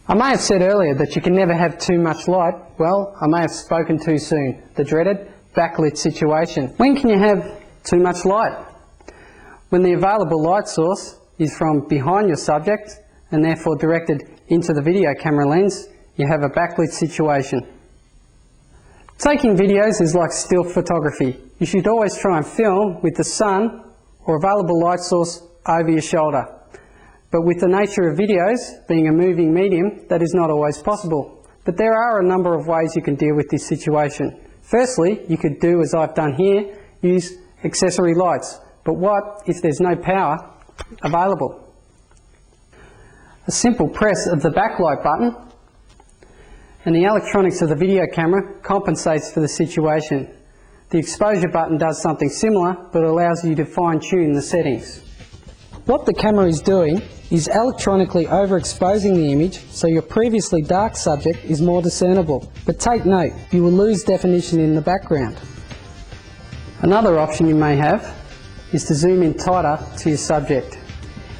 I may have said earlier that you can never have too much light. Well, I may have spoken too soon. The dreaded backlit situation. When can you have too much light? When the available light source is from behind your subject and therefore directed into the video camera lens, you have a backlit situation. Taking videos is like still photography. You should always try and film with the sun or available light source over your shoulder. But with the nature of videos being a moving medium, that is not always possible. But there are a number of ways you can deal with this situation. Firstly, you could do as I've done here, use accessory lights. But what if there's no power available? A simple press of the backlight button and the electronics of the video camera compensates for the situation. The exposure button does something similar but allows you to fine-tune the settings. What the camera is doing is electronically overexposing the image so your previously dark subject is more discernible. But take note, you will lose definition in the background. Another option you may have is to zoom in tighter to your subject.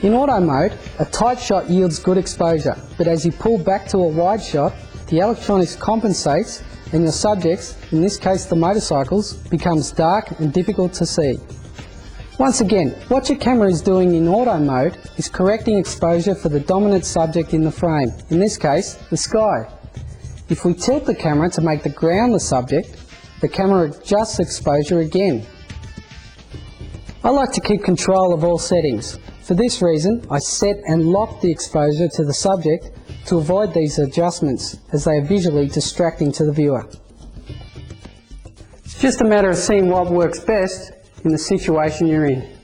In auto mode, a tight shot yields good exposure, but as you pull back to a wide shot, the electronics compensates and your subjects, in this case the motorcycles, becomes dark and difficult to see. Once again, what your camera is doing in auto mode is correcting exposure for the dominant subject in the frame, in this case, the sky. If we tilt the camera to make the ground the subject, the camera adjusts exposure again. I like to keep control of all settings. For this reason, I set and lock the exposure to the subject to avoid these adjustments, as they are visually distracting to the viewer. It's just a matter of seeing what works best in the situation you're in.